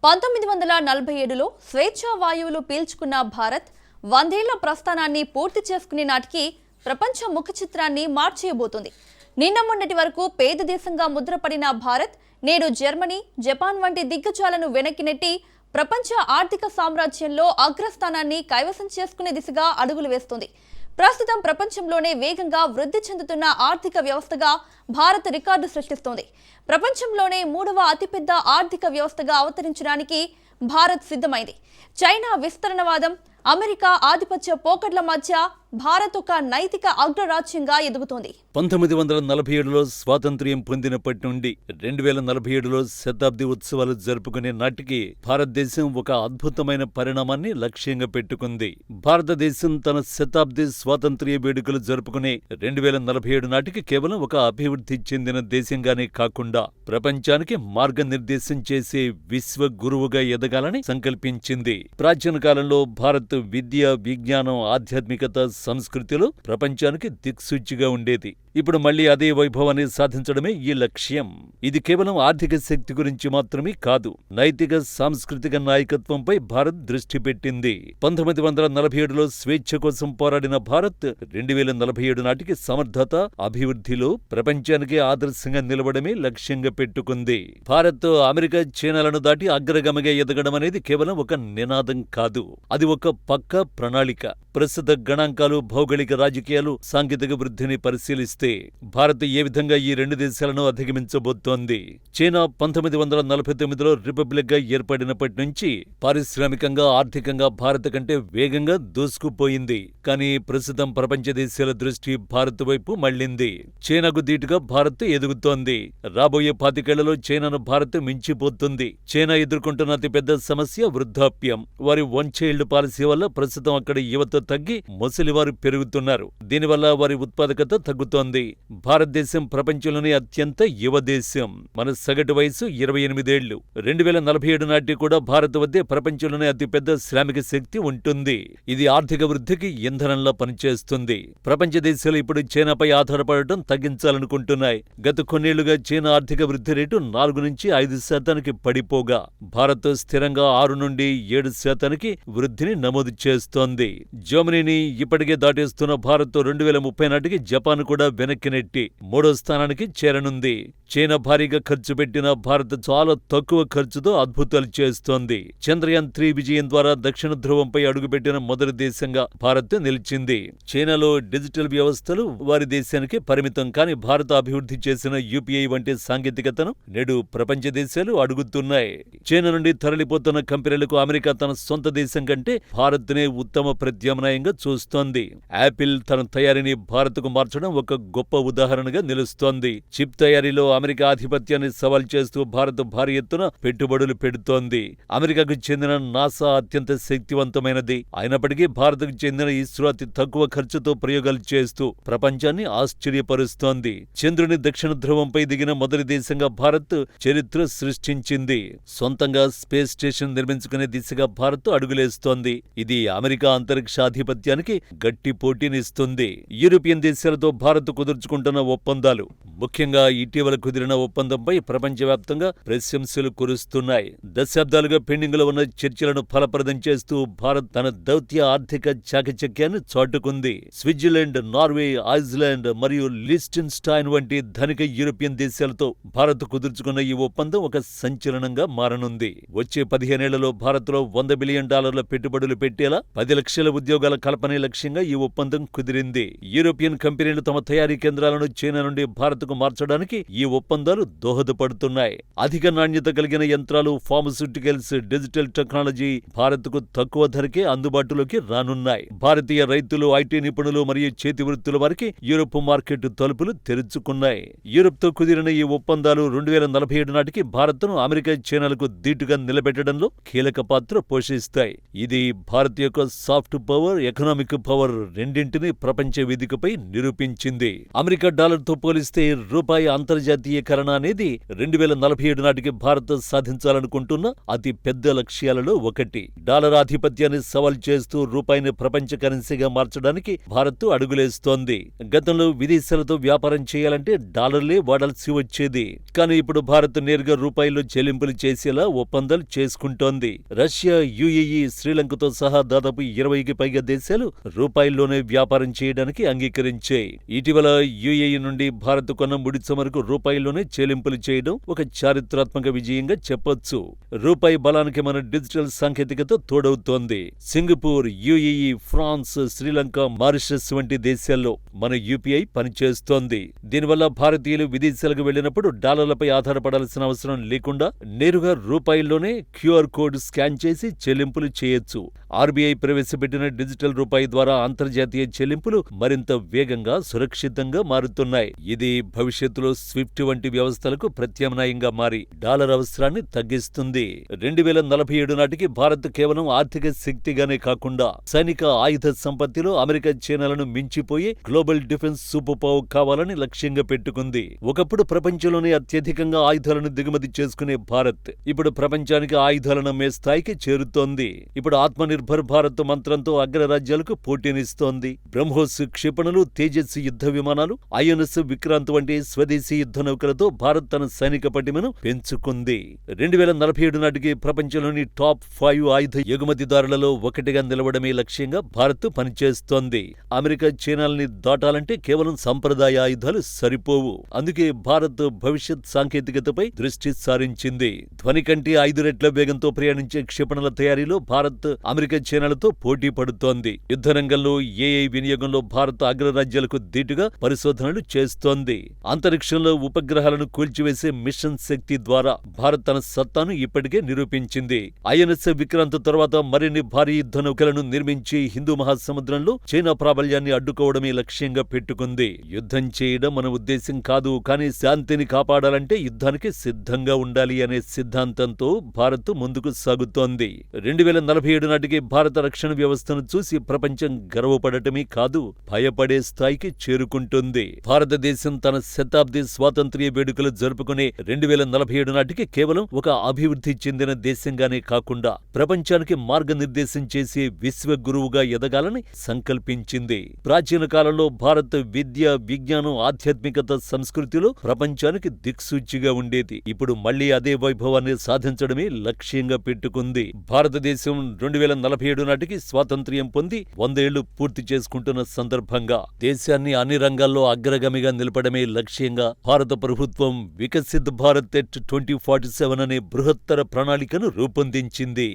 1947లో స్వేచ్ఛా వాయువులు పీల్చుకున్న భారత్ 100 ఏళ్ల ప్రస్థానాన్ని పూర్తి చేసుకునే నాటికి ప్రపంచ ముఖ చిత్రాన్ని మార్చేయబోతుంది. నిన్న మొన్నటి వరకు పేద దేశంగా ముద్రపడిన భారత్ నేడు జర్మనీ, జపాన్ వంటి దిగ్గజాలను వెనక్కి నెట్టి ప్రపంచ ఆర్థిక సామ్రాజ్యంలో అగ్రస్థానాన్ని కైవసం చేసుకునే దిశగా అడుగులు వేస్తుంది. ప్రస్తుతం ప్రపంచంలోనే వేగంగా వృద్ధి చెందుతున్న ఆర్థిక వ్యవస్థగా భారత్ రికార్డు సృష్టిస్తోంది. ప్రపంచంలోనే 3వ అతిపెద్ద ఆర్థిక వ్యవస్థగా అవతరించడానికి భారత్ సిద్ధమైంది. చైనా విస్తరణవాదం, అమెరికా ఆధిపత్య పోకడ్ల మధ్య భారత్ ఒక నైతిక అగ్రరాజ్యంగా ఎదుగుతోంది. 1947లో స్వాతంత్ర్యం పొందినప్పటి నుండి 2047లో శతాబ్ది ఉత్సవాలు జరుపుకునే నాటికి భారతదేశం ఒక అద్భుతమైన పరిణామాన్ని లక్ష్యంగా పెట్టుకుంది. భారతదేశం తన శతాబ్ది స్వాతంత్ర్య వేడుకలు జరుపుకునే 2047 నాటికి కేవలం ఒక అభివృద్ధి చెందిన దేశంగానే కాకుండా ప్రపంచానికి మార్గనిర్దేశం చేసే విశ్వ గురువుగా ఎదగాలని సంకల్పించింది. ప్రాచీన కాలంలో భారత్ విద్య, విజ్ఞానం, ఆధ్యాత్మికత, సంస్కృతిలో ప్రపంచానికి దిక్సూచిగా ఉండేది. ఇప్పుడు మళ్లీ అదే వైభవాన్ని సాధించడమే ఈ లక్ష్యం. ఇది కేవలం ఆర్థిక శక్తి గురించి మాత్రమే కాదు, నైతిక, సాంస్కృతిక నాయకత్వంపై భారత్ దృష్టి పెట్టింది. 1947లో స్వేచ్ఛ కోసం పోరాడిన భారత్ 2047 నాటికి సమర్థత, అభివృద్ధిలో ప్రపంచానికి ఆదర్శంగా నిలవడమే లక్ష్యంగా పెట్టుకుంది. భారత్ అమెరికా, చైనాలను దాటి అగ్రగామిగా ఎదగడం అనేది కేవలం ఒక నినాదం కాదు, అది ఒక పక్కా ప్రణాళిక. ప్రస్తుత గణాంకాలు, భౌగోళిక రాజకీయాలు, సాంకేతిక వృద్ధిని పరిశీలిస్తే భారత్ ఏ విధంగా ఈ రెండు దేశాలను అధిగమించబోతోంది? చైనా 1949లో రిపబ్లిక్ గా ఏర్పడినప్పటి నుంచి పారిశ్రామికంగా, ఆర్థికంగా భారత్ కంటే వేగంగా దూసుకుపోయింది. కానీ ప్రస్తుతం ప్రపంచ దేశాల దృష్టి భారత్ వైపు మళ్లింది. చైనాకు దీటుగా భారత్ ఎదుగుతోంది. రాబోయే 25 ఏళ్లలో చైనాను భారత్ మించిపోతుంది. చైనా ఎదుర్కొంటున్న అతిపెద్ద సమస్య వృద్ధాప్యం. వారి వన్ చైల్డ్ పాలసీ వల్ల ప్రస్తుతం అక్కడ యువత తగ్గి ముసలివారు పెరుగుతున్నారు. దీనివల్ల వారి ఉత్పాదకత తగ్గుతోంది. భారతదేశం ప్రపంచంలోనే అత్యంత యువ దేశం. మన సగటు వయసు 28 ఏళ్లు. 2047 నాటికి కూడా భారత్ వద్దే ప్రపంచంలోనే అతిపెద్ద శ్రామిక శక్తి ఉంటుంది. ఇది ఆర్థిక వృద్ధికి ఇంధనంలా పనిచేస్తుంది. ప్రపంచ దేశాలు ఇప్పుడు చైనాపై ఆధారపడటం తగ్గించాలనుకుంటున్నాయి. గత కొన్నేళ్లుగా చైనా ఆర్థిక వృద్ధి రేటు 4 నుంచి 5% పడిపోగా భారత్ స్థిరంగా 6 నుండి 7% వృద్ధిని నమోదు చేస్తోంది. జర్మనీని ఇప్పటికే దాటేస్తున్న భారత్ 2030 నాటికి జపాన్ కూడా వెనక్కి నెట్టి 3వ స్థానానికి చేరనుంది. చైనా భారీగా ఖర్చు పెట్టిన భారత్ చాలా తక్కువ ఖర్చుతో అద్భుతాలు చేస్తోంది. చంద్రయాన్ 3 విజయం ద్వారా దక్షిణ ధ్రువంపై అడుగుపెట్టిన మొదటి దేశంగా భారత్ నిలిచింది. చైనాలో డిజిటల్ వ్యవస్థలు వారి దేశానికి పరిమితం. కానీ భారత్ అభివృద్ధి చేసిన యూపీఐ వంటి సాంకేతికతను నేడు ప్రపంచ దేశాలు అడుగుతున్నాయి. చైనా నుండి తరలిపోతున్న కంపెనీలకు అమెరికా తన సొంత దేశం కంటే భారత్నే ఉత్తమ ప్రత్యామ్నాయంగా చూస్తోంది. యాపిల్ తన తయారీని భారత్కు మార్చడం ఒక గొప్ప ఉదాహరణగా నిలుస్తోంది. చిప్ తయారీలో అమెరికా ఆధిపత్యాన్ని సవాల్ చేస్తూ భారత్ భారీ ఎత్తున పెట్టుబడులు పెడుతోంది. అమెరికాకు చెందిన నాసా అత్యంత శక్తివంతమైనది. అయినప్పటికీ భారత్కు చెందిన ఇస్రో అతి తక్కువ ఖర్చుతో ప్రయోగాలు చేస్తూ ప్రపంచాన్ని ఆశ్చర్యపరుస్తోంది. చంద్రుని దక్షిణ ధ్రువంపై దిగిన మొదటి దేశంగా భారత్ చరిత్ర సృష్టించింది. సొంతంగా స్పేస్ స్టేషన్ నిర్మించుకునే దిశగా భారత్ అడుగులేస్తోంది. ఇది అమెరికా అంతరిక్ష ఆధిపత్యానికి గట్టి పోటీనిస్తుంది. యూరోపియన్ దేశాలతో భారత్ కుదుర్చుకుంటున్న ఒప్పందాలు, ముఖ్యంగా ఇటీవల కుదిరిన ఒప్పందంపై ప్రపంచవ్యాప్తంగా ప్రశంసలు కురుస్తున్నాయి. దశాబ్దాలుగా పెండింగ్ లో ఉన్న చర్చలను ఫలప్రదం చేస్తూ భారత్ తన దౌత్య ఆర్థిక చాకచక్యాన్ని చాటుకుంది. స్విట్జర్లాండ్, నార్వే, ఐస్లాండ్ మరియు లిస్టెన్స్టైన్ వంటి ధనిక యూరోపియన్ దేశాలతో భారత్ కుదుర్చుకున్న ఈ ఒప్పందం ఒక సంచలనంగా మారనుంది. వచ్చే 15 ఏళ్లలో భారత్ లో $100 బిలియన్ పెట్టుబడులు పెట్టేలా 10 లక్షల ఉద్యోగాల కల్పనే లక్ష్యంగా ఈ ఒప్పందం కుదిరింది. యూరోపియన్ కంపెనీలు తమ తయారీ కేంద్రాలను చైనా నుండి భారత్కు మార్చడానికి ఈ ఒప్పందాలు దోహదపడుతున్నాయి. అధిక నాణ్యత కలిగిన యంత్రాలు, ఫార్మస్యూటికల్స్, డిజిటల్ టెక్నాలజీ భారత్కు తక్కువ ధరకే అందుబాటులోకి రానున్నాయి. భారతీయ రైతులు, ఐటీ నిపుణులు మరియు చేతి వృత్తుల వారికి యూరోప్ మార్కెట్ తలుపులు తెరుచుకున్నాయి. యూరోప్తో కుదిరిన ఈ ఒప్పందాలు 2047 నాటికి భారత్ను అమెరికా, చైనాలకు దీటుగా నిలబెట్టడంలో కీలక పాత్ర పోషిస్తాయి. ఇది భారత్ యొక్క soft power, power, economic power రెండింటినీ ప్రపంచ వేదికపై నిరూపించింది. అమెరికా డాలర్తో పోలిస్తే రూపాయి అంతర్జాతీయకరణ అనేది 2047 నాటికి భారత్ సాధించాలనుకుంటున్న అతి పెద్ద లక్ష్యాలలో ఒకటి. డాలర్ ఆధిపత్యాన్ని సవాల్ చేస్తూ రూపాయిని ప్రపంచ కరెన్సీగా మార్చడానికి భారత్ అడుగులేస్తోంది. గతంలో విదేశాలతో వ్యాపారం చేయాలంటే డాలర్లే వాడాల్సి వచ్చేది. కానీ ఇప్పుడు భారత్ నేరుగా రూపాయిలో చెల్లింపులు చేసేలా ఒప్పందాలు చేసుకుంటోంది. రష్యా, యుఏఈ, శ్రీలంకతో సహా దాదాపు 20కి పైగా దేశాలు రూపాయిల్లోనే వ్యాపారం చేయడానికి అంగీకరించాయి. ఇటీవల యుఏఈ నుండి భారత్ కొన్న ముడి చమురుకు రూపాయిలోనే చెల్లింపులు చేయడం ఒక చారిత్రాత్మక విజయంగా చెప్పొచ్చు. రూపాయి బలానికి మన డిజిటల్ సాంకేతికత తోడవుతోంది. Singapore, UAE, France, Sri Lanka, Mauritius వంటి దేశాల్లో మన యూపీఐ పనిచేస్తోంది. దీనివల్ల భారతీయులు విదేశాలకు వెళ్లినప్పుడు డాలర్లపై ఆధారపడాల్సిన అవసరం లేకుండా నేరుగా రూపాయిల్లోనే క్యూఆర్ కోడ్ స్కాన్ చేసి చెల్లింపులు చేయొచ్చు. ఆర్బీఐ ప్రవేశపెట్టిన డిజిటల్ రూపాయి ద్వారా అంతర్జాతీయ చెల్లింపులు మరింత వేగంగా, సురక్షితంగా మారుతున్నాయి. ఇది భవిష్యత్తులో స్విఫ్ట్ వంటి వ్యవస్థలకు ప్రత్యామ్నాయంగా మారి డాలర్ అవసరాన్ని తగ్గిస్తుంది. 2047 నాటికి భారత్ కేవలం ఆర్థిక శక్తిగానే కాకుండా సైనిక ఆయుధ సంపత్తిలో అమెరికా, చైనాలను మించిపోయే గ్లోబల్ డిఫెన్స్ సూపర్ పవర్ కావాలని లక్ష్యంగా పెట్టుకుంది. ఒకప్పుడు ప్రపంచంలోనే అత్యధికంగా ఆయుధాలను దిగుమతి చేసుకునే భారత్ ఇప్పుడు ప్రపంచానికి ఆయుధాలను అమ్మే స్థాయికి చేరుతోంది. ఇప్పుడు ఆత్మనిర్భర్ భారత్ మంత్రంతో అగ్రరాజ్యాలకు పోటీనిస్తోంది. బ్రహ్మోస్ క్షిపణులు, తేజస్ యుద్ధ విమానాలు, ఐఎన్ఎస్ విక్రాంత్ వంటి స్వదేశీ యుద్ధ నౌకలతో భారత్ తన సైనిక పటిమను పెంచుకుంది. 2047 నాటికి ప్రపంచంలోని టాప్ 5 ఆయుధ ఎగుమతిదారులలో ఒకటిగా నిలవడమే లక్ష్యంగా భారత్ పనిచేస్తోంది. అమెరికా, చైనాల్ని దాటాలంటే కేవలం సంప్రదాయ ఆయుధాలు సరిపోవు. అందుకే భారత్ భవిష్యత్ సాంకేతికతపై దృష్టి సారించింది. ధ్వని కంటే 5 రెట్ల వేగంతో ప్రయాణించే క్షిపణుల తయారీలో భారత్, అమెరికా, చైనాలతో పోటీ పడుతోంది. యుద్ధ రంగంలో ఏఐ వినియోగంలో భారత్ అగ్రరాజ్యాలకు దీటుగా పరిశోధనలు చేస్తోంది. అంతరిక్షంలో ఉపగ్రహాలను కూల్చివేసే మిషన్ శక్తి ద్వారా భారత్ తన సత్తాను ఇప్పటికే నిరూపించింది. ఐఎన్ఎస్ విక్రాంత్ తర్వాత మరిన్ని భారీ యుద్ధ నౌకలను నిర్మించి హిందూ మహాసముద్రంలో చైనా ప్రాబల్యాన్ని అడ్డుకోవడమే లక్ష్యంగా పెట్టుకుంది. యుద్ధం చేయడం మన ఉద్దేశం కాదు, కానీ శాంతిని కాపాడాలంటే యుద్ధానికి సిద్ధంగా ఉండాలి అనే సిద్ధాంతంతో భారత్ ముందుకు సాగుతోంది. 2047 నాటికి భారత రక్షణ వ్యవస్థను చూసి ప్రపంచం గర్వపడటమే కాదు, భయపడే స్థాయికి చేరుకుంటుంది. భారతదేశం తన శతాబ్ది స్వాతంత్ర్య వేడుకలు జరుపుకునే 2047 నాటికి కేవలం ఒక అభివృద్ధి చెందిన దేశంగానే కాకుండా ప్రపంచానికి మార్గనిర్దేశం చేసే విశ్వ గురువుగా ఎదగాలని సంకల్పించింది. ప్రాచీన కాలంలో భారత్ విద్య, విజ్ఞానం, ఆధ్యాత్మికత, సంస్కృతిలో ప్రపంచానికి దిక్సూచిగా ఉండేది. ఇప్పుడు మళ్లీ అదే వైభవాన్ని సాధించడమే లక్ష్యంగా పెట్టుకుంది. భారతదేశం 2047 నాటికి స్వాతంత్ర్యం పొంది 100 ఏళ్లు పూర్తి చేసుకుంటున్న సందర్భంగా దేశాన్ని అన్ని రంగాల్లో అగ్రగామిగా నిలపడమే లక్ష్యంగా భారత ప్రభుత్వం వికసిత్ భారత్ ఎట్ 2047 అనే బృహత్తర ప్రణాళికను రూపొందించింది.